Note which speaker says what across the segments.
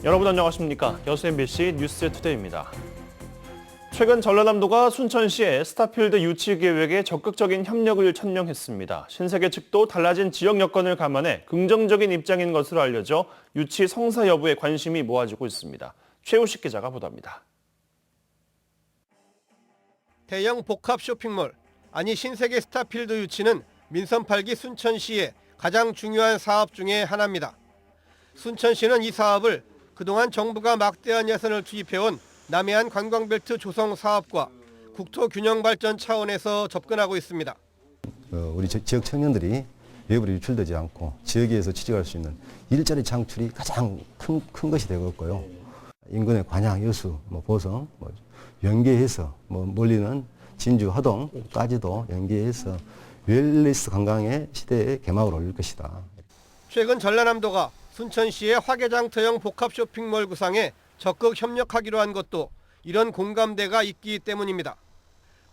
Speaker 1: 여러분 안녕하십니까? 여수 MBC 뉴스투데이입니다. 최근 전라남도가 순천시의 스타필드 유치 계획에 적극적인 협력을 천명했습니다. 신세계 측도 달라진 지역 여건을 감안해 긍정적인 입장인 것으로 알려져 유치 성사 여부에 관심이 모아지고 있습니다. 최우식 기자가 보도합니다.
Speaker 2: 대형 복합 쇼핑몰, 아니 신세계 스타필드 유치는 민선 8기 순천시의 가장 중요한 사업 중에 하나입니다. 순천시는 이 사업을 그동안 정부가 막대한 예산을 투입해온 남해안 관광벨트 조성 사업과 국토 균형 발전 차원에서 접근하고 있습니다.
Speaker 3: 우리 지역 청년들이 외부로 유출되지 않고 지역에서 취직할 수 있는 일자리 창출이 가장 큰 것이 되겠고요. 인근의 관양, 여수, 보성 연계해서 멀리는 진주, 하동까지도 연계해서 웰니스 관광의 시대에 개막을 올릴 것이다. 최근
Speaker 2: 전라남도가 순천시의 화개장터형 복합 쇼핑몰 구상에 적극 협력하기로 한 것도 이런 공감대가 있기 때문입니다.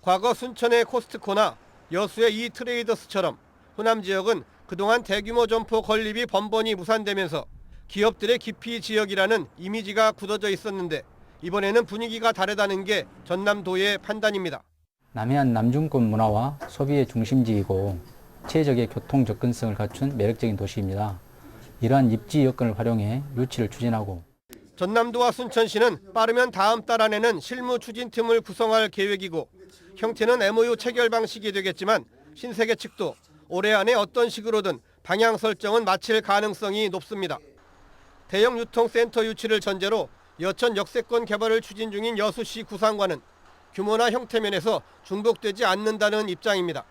Speaker 2: 과거 순천의 코스트코나 여수의 이트레이더스처럼 호남 지역은 그동안 대규모 점포 건립이 번번이 무산되면서 기업들의 기피 지역이라는 이미지가 굳어져 있었는데 이번에는 분위기가 다르다는 게 전남도의 판단입니다.
Speaker 4: 남해안 남중권 문화와 소비의 중심지이고 최적의 교통 접근성을 갖춘 매력적인 도시입니다. 이러한 입지 여건을 활용해 유치를 추진하고
Speaker 2: 전남도와 순천시는 빠르면 다음 달 안에는 실무 추진팀을 구성할 계획이고 형태는 MOU 체결 방식이 되겠지만 신세계 측도 올해 안에 어떤 식으로든 방향 설정은 마칠 가능성이 높습니다. 대형 유통센터 유치를 전제로 여천 역세권 개발을 추진 중인 여수시 구상과는 규모나 형태 면에서 중복되지 않는다는 입장입니다.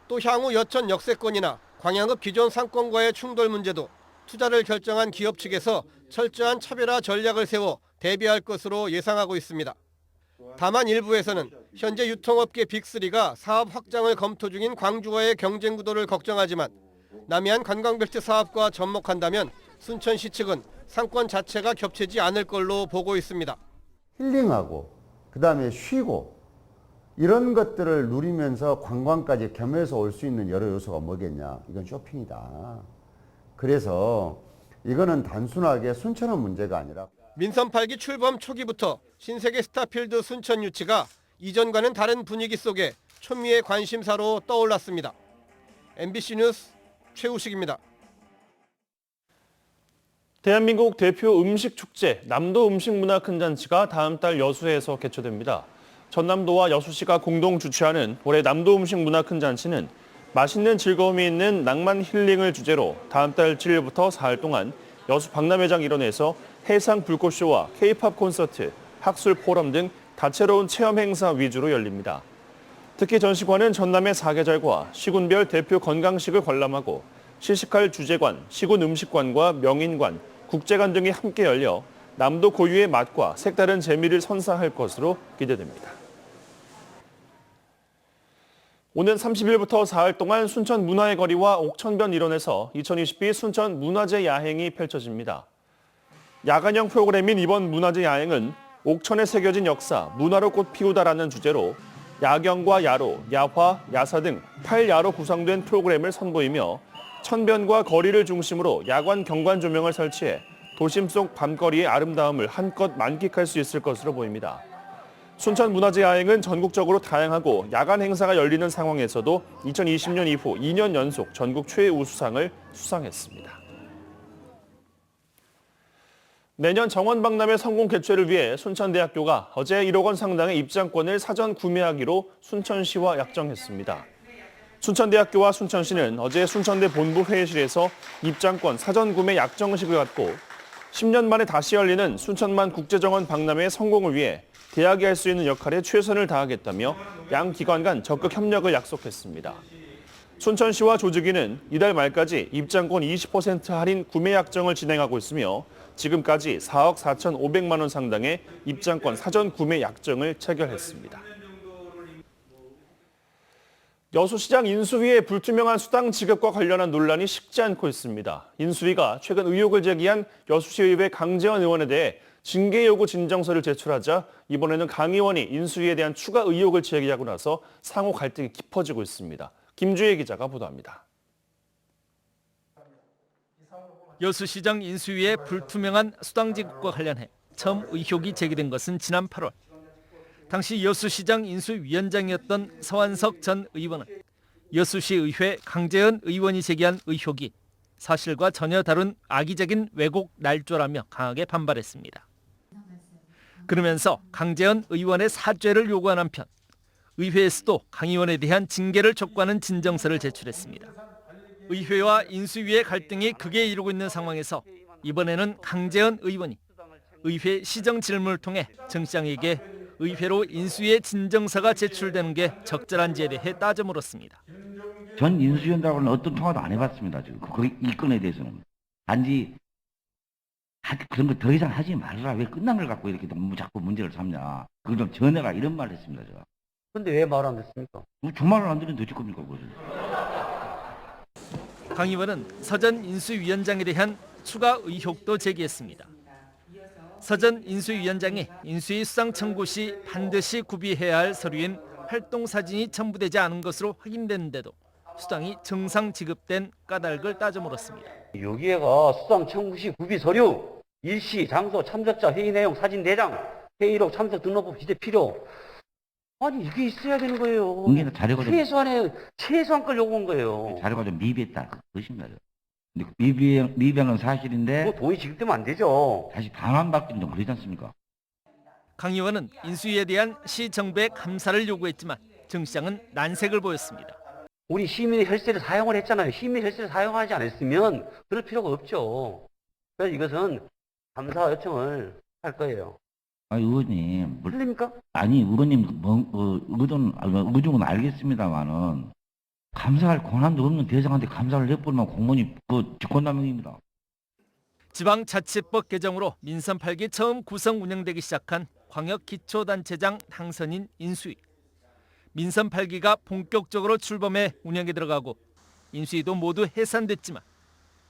Speaker 2: 또 향후 여천 역세권이나 광양읍 기존 상권과의 충돌 문제도 투자를 결정한 기업 측에서 철저한 차별화 전략을 세워 대비할 것으로 예상하고 있습니다. 다만 일부에서는 현재 유통업계 빅3가 사업 확장을 검토 중인 광주와의 경쟁 구도를 걱정하지만 남해안 관광벨트 사업과 접목한다면 순천시 측은 상권 자체가 겹치지 않을 걸로 보고 있습니다.
Speaker 5: 힐링하고 그다음에 쉬고 이런 것들을 누리면서 관광까지 겸해서 올 수 있는 여러 요소가 뭐겠냐. 이건 쇼핑이다. 그래서 이거는 단순하게 순천은 문제가 아니라
Speaker 2: 민선 8기 출범 초기부터 신세계 스타필드 순천 유치가 이전과는 다른 분위기 속에 초미의 관심사로 떠올랐습니다. MBC 뉴스 최우식입니다.
Speaker 1: 대한민국 대표 음식 축제 남도 음식문화큰잔치가 다음 달 여수에서 개최됩니다. 전남도와 여수시가 공동 주최하는 올해 남도 음식문화큰잔치는 맛있는 즐거움이 있는 낭만 힐링을 주제로 다음 달 7일부터 4일 동안 여수 박람회장 일원에서 해상 불꽃쇼와 K-팝 콘서트, 학술 포럼 등 다채로운 체험 행사 위주로 열립니다. 특히 전시관은 전남의 사계절과 시군별 대표 건강식을 관람하고 시식할 주제관, 시군 음식관과 명인관, 국제관 등이 함께 열려 남도 고유의 맛과 색다른 재미를 선사할 것으로 기대됩니다. 오는 30일부터 4일 동안 순천 문화의 거리와 옥천변 일원에서 2022 순천 문화제 야행이 펼쳐집니다. 야간형 프로그램인 이번 문화제 야행은 옥천에 새겨진 역사, 문화로 꽃 피우다라는 주제로 야경과 야로, 야화, 야사 등 8야로 구성된 프로그램을 선보이며 천변과 거리를 중심으로 야관 경관 조명을 설치해 도심 속 밤거리의 아름다움을 한껏 만끽할 수 있을 것으로 보입니다. 순천 문화제 야행은 전국적으로 다양하고 야간 행사가 열리는 상황에서도 2020년 이후 2년 연속 전국 최우수상을 수상했습니다. 내년 정원박람회 성공 개최를 위해 순천대학교가 어제 1억 원 상당의 입장권을 사전 구매하기로 순천시와 약정했습니다. 순천대학교와 순천시는 어제 순천대 본부 회의실에서 입장권 사전 구매 약정식을 갖고 10년 만에 다시 열리는 순천만 국제정원 박람회 성공을 위해 대학이 할 수 있는 역할에 최선을 다하겠다며 양 기관 간 적극 협력을 약속했습니다. 순천시와 조직위는 이달 말까지 입장권 20% 할인 구매 약정을 진행하고 있으며 지금까지 4억 4,500만 원 상당의 입장권 사전 구매 약정을 체결했습니다. 여수시장 인수위의 불투명한 수당 지급과 관련한 논란이 식지 않고 있습니다. 인수위가 최근 의혹을 제기한 여수시의회 강재원 의원에 대해 징계 요구 진정서를 제출하자 이번에는 강 의원이 인수위에 대한 추가 의혹을 제기하고 나서 상호 갈등이 깊어지고 있습니다. 김주혜 기자가 보도합니다.
Speaker 6: 여수시장 인수위의 불투명한 수당 지급과 관련해 처음 의혹이 제기된 것은 지난 8월. 당시 여수시장 인수위원장이었던 서완석 전 의원은 여수시의회 강재현 의원이 제기한 의혹이 사실과 전혀 다른 악의적인 왜곡 날조라며 강하게 반발했습니다. 그러면서 강재현 의원의 사죄를 요구한 한편 의회에서도 강 의원에 대한 징계를 촉구하는 진정서를 제출했습니다. 의회와 인수위의 갈등이 극에 이르고 있는 상황에서 이번에는 강재현 의원이 의회 시정 질문을 통해 정 시장에게 의회로 인수위의 진정서가 제출되는 게 적절한지에 대해 따져 물었습니다.
Speaker 7: 전 인수위원장하고는 어떤 통화도 안 해봤습니다. 지금 이 건에 대해서는. 단지 그런 거 더 이상 하지 말라. 왜 끝난 걸 갖고 이렇게 너무 자꾸 문제를 삼냐. 그걸 좀 전해라. 이런 말을 했습니다. 제가.
Speaker 8: 근데 왜 말 안 듣습니까?
Speaker 7: 정말을 안 들으면 어쩔 겁니까? 그것을.
Speaker 6: 강 의원은 서 전 인수위원장에 대한 추가 의혹도 제기했습니다. 서 전 인수위원장이 인수위 수상 청구 시 반드시 구비해야 할 서류인 활동 사진이 첨부되지 않은 것으로 확인됐는데도 수당이 정상 지급된 까닭을 따져 물었습니다.
Speaker 8: 여기에가 수상 청구 시 구비 서류, 일시, 장소, 참석자, 회의 내용, 사진 4장, 회의록, 참석 등록부, 기재 필요. 아니 이게 있어야 되는 거예요.
Speaker 7: 응계는 자료가 좀
Speaker 8: 최소한 걸 요구한 거예요.
Speaker 7: 자료가 좀 미비했다. 그것입니다. 근데 미비한 사실인데
Speaker 8: 뭐 돈이 지급되면 안 되죠.
Speaker 7: 다시 반환받기는 좀 그러지 않습니까?
Speaker 6: 강 의원은 인수위에 대한 시 정부의 감사를 요구했지만 정 시장은 난색을 보였습니다.
Speaker 8: 우리 시민의 혈세를 사용을 했잖아요. 시민의 혈세를 사용하지 않았으면 그럴 필요가 없죠. 그래서 이것은 감사 요청을 할 거예요.
Speaker 7: 의원님.
Speaker 8: 틀립니까?
Speaker 7: 아니, 의원님, 의중은 알겠습니다만은, 감사할 권한도 없는 대상한테 감사를 해버리면 공무원이 직권남용입니다.
Speaker 6: 지방자치법 개정으로 민선 8기 처음 구성 운영되기 시작한 광역기초단체장 당선인 인수위. 민선 8기가 본격적으로 출범해 운영에 들어가고 인수위도 모두 해산됐지만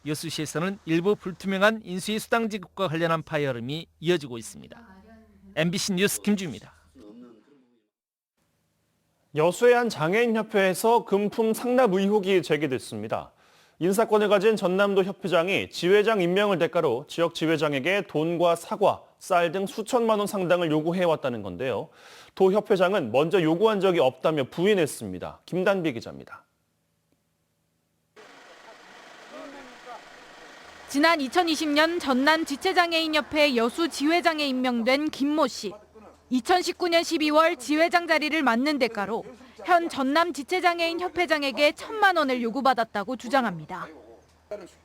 Speaker 6: 여수시에서는 일부 불투명한 인수위 수당 지급과 관련한 파열음이 이어지고 있습니다. MBC 뉴스 김주입니다.
Speaker 1: 여수의 한 장애인협회에서 금품 상납 의혹이 제기됐습니다. 인사권을 가진 전남도 협회장이 지회장 임명을 대가로 지역 지회장에게 돈과 사과, 쌀 등 수천만 원 상당을 요구해왔다는 건데요. 도 협회장은 먼저 요구한 적이 없다며 부인했습니다. 김단비 기자입니다.
Speaker 9: 지난 2020년 전남 지체장애인협회 여수 지회장에 임명된 김모 씨. 2019년 12월 지회장 자리를 맡는 대가로 현 전남 지체장애인 협회장에게 1,000만 원을 요구받았다고 주장합니다.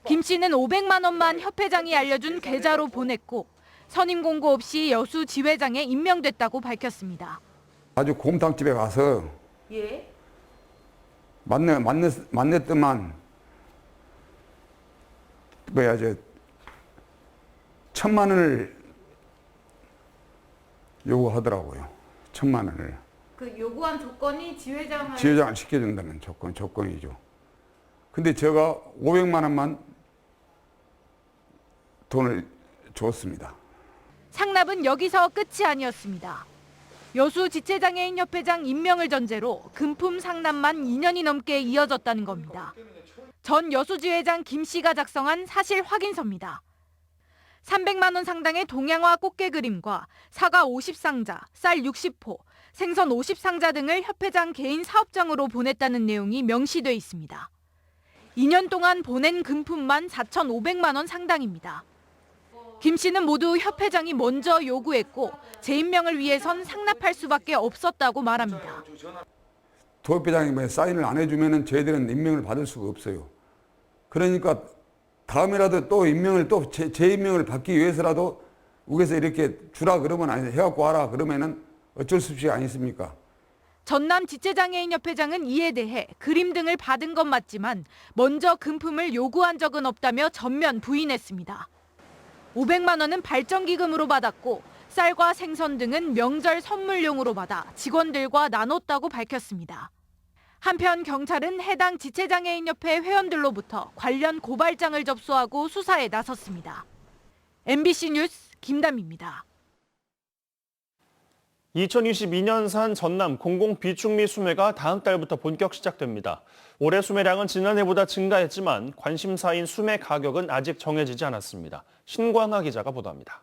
Speaker 9: 김 씨는 500만 원만 협회장이 알려준 계좌로 보냈고 선임 공고 없이 여수 지회장에 임명됐다고 밝혔습니다.
Speaker 10: 아주 곰탕집에 가서 만냈더만 1,000만 원을 요구하더라고요. 1,000만 원을.
Speaker 9: 그 요구한 조건이
Speaker 10: 지회장을 시켜준다는 조건이죠. 근데 제가 500만 원만 돈을 줬습니다.
Speaker 9: 상납은 여기서 끝이 아니었습니다. 여수 지체장애인 협회장 임명을 전제로 금품 상납만 2년이 넘게 이어졌다는 겁니다. 전 여수지회장 김 씨가 작성한 사실 확인서입니다. 300만 원 상당의 동양화 꽃게 그림과 사과 50상자, 쌀 60포, 생선 50상자 등을 협회장 개인 사업장으로 보냈다는 내용이 명시돼 있습니다. 2년 동안 보낸 금품만 4,500만 원 상당입니다. 김 씨는 모두 협회장이 먼저 요구했고 재임명을 위해선 상납할 수밖에 없었다고 말합니다.
Speaker 10: 도협회장이 사인을 안 해주면 저희들은 임명을 받을 수가 없어요. 그러니까 다음에라도 또 임명을 재임명을 받기 위해서라도 우에서 이렇게 주라 그러면 아니 해갖고 와라 그러면은 어쩔 수 없이 아니십니까?
Speaker 9: 전남 지체장애인협회장은 이에 대해 그림 등을 받은 건 맞지만 먼저 금품을 요구한 적은 없다며 전면 부인했습니다. 500만 원은 발전기금으로 받았고 쌀과 생선 등은 명절 선물용으로 받아 직원들과 나눴다고 밝혔습니다. 한편 경찰은 해당 지체장애인협회 회원들로부터 관련 고발장을 접수하고 수사에 나섰습니다. MBC 뉴스 김담입니다.
Speaker 1: 2022년산 전남 공공 비축미 수매가 다음 달부터 본격 시작됩니다. 올해 수매량은 지난해보다 증가했지만 관심사인 수매 가격은 아직 정해지지 않았습니다. 신광하 기자가 보도합니다.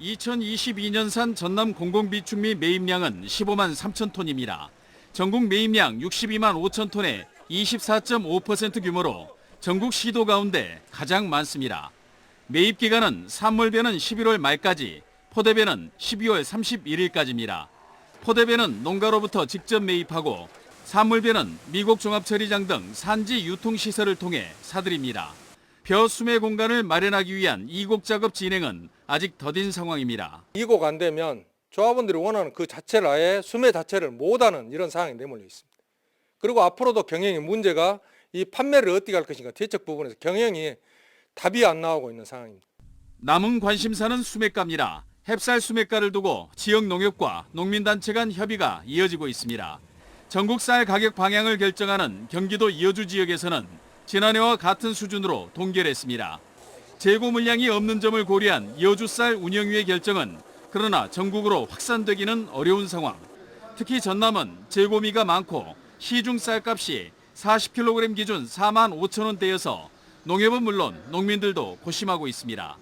Speaker 11: 2022년산 전남 공공비축미 매입량은 15만 3천 톤입니다. 전국 매입량 62만 5천 톤의 24.5% 규모로 전국 시도 가운데 가장 많습니다. 매입 기간은 산물배는 11월 말까지, 포대배는 12월 31일까지입니다. 포대배는 농가로부터 직접 매입하고 산물배는 미국 종합처리장 등 산지 유통시설을 통해 사들입니다. 벼 수매 공간을 마련하기 위한 이곡 작업 진행은 아직 더딘 상황입니다.
Speaker 12: 이곡 안 되면 조합원들이 원하는 그 자체를 아예 수매 자체를 못하는 이런 상황이 내몰려 있습니다. 그리고 앞으로도 경영의 문제가 이 판매를 어떻게 할 것인가 대책 부분에서 경영이 답이 안 나오고 있는 상황입니다.
Speaker 11: 남은 관심사는 수매가입니다. 햅쌀 수매가를 두고 지역 농협과 농민단체 간 협의가 이어지고 있습니다. 전국 쌀 가격 방향을 결정하는 경기도 이어주 지역에서는 지난해와 같은 수준으로 동결했습니다. 재고 물량이 없는 점을 고려한 이어주 쌀 운영위의 결정은 그러나 전국으로 확산되기는 어려운 상황. 특히 전남은 재고미가 많고 시중 쌀값이 40kg 기준 4만 5천 원대여서 농협은 물론 농민들도 고심하고 있습니다.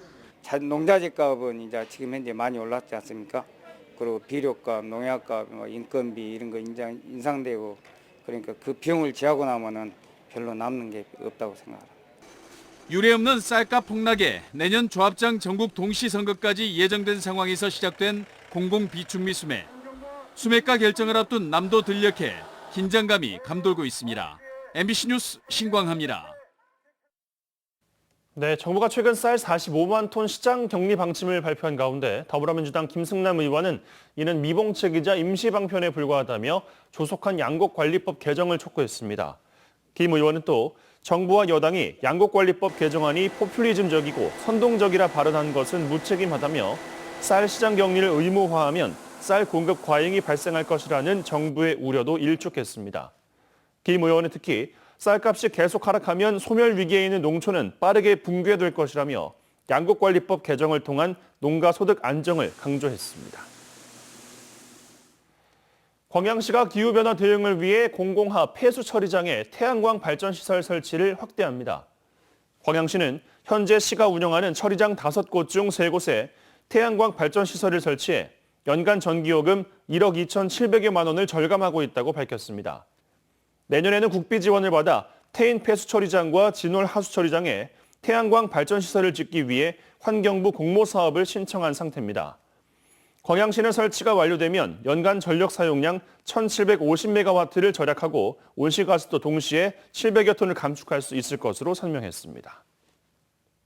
Speaker 13: 농자재 값은 이제 지금 현재 많이 올랐지 않습니까? 그리고 비료값, 농약값, 인건비 이런 거 인상되고 그러니까 그 비용을 지하고 나면은 별로 남는 게 없다고 생각합니다.
Speaker 11: 유례없는 쌀값 폭락에 내년 조합장 전국 동시 선거까지 예정된 상황에서 시작된 공공 비축미 수매. 수매가 결정을 앞둔 남도 들녘에 긴장감이 감돌고 있습니다. MBC 뉴스 신광하입니다.
Speaker 1: 네, 정부가 최근 쌀 45만 톤 시장 격리 방침을 발표한 가운데 더불어민주당 김승남 의원은 이는 미봉책이자 임시 방편에 불과하다며 조속한 양곡관리법 개정을 촉구했습니다. 김 의원은 또 정부와 여당이 양곡관리법 개정안이 포퓰리즘적이고 선동적이라 발언한 것은 무책임하다며 쌀 시장 격리를 의무화하면 쌀 공급 과잉이 발생할 것이라는 정부의 우려도 일축했습니다. 김 의원은 특히 쌀값이 계속 하락하면 소멸 위기에 있는 농촌은 빠르게 붕괴될 것이라며 양곡관리법 개정을 통한 농가 소득 안정을 강조했습니다. 광양시가 기후변화 대응을 위해 공공화 폐수 처리장에 태양광 발전시설 설치를 확대합니다. 광양시는 현재 시가 운영하는 처리장 5곳 중 3곳에 태양광 발전시설을 설치해 연간 전기요금 1억 2,700여만 원을 절감하고 있다고 밝혔습니다. 내년에는 국비 지원을 받아 태인 폐수 처리장과 진월 하수 처리장에 태양광 발전시설을 짓기 위해 환경부 공모 사업을 신청한 상태입니다. 광양시는 설치가 완료되면 연간 전력 사용량 1,750메가와트를 절약하고 온실가스도 동시에 700여 톤을 감축할 수 있을 것으로 설명했습니다.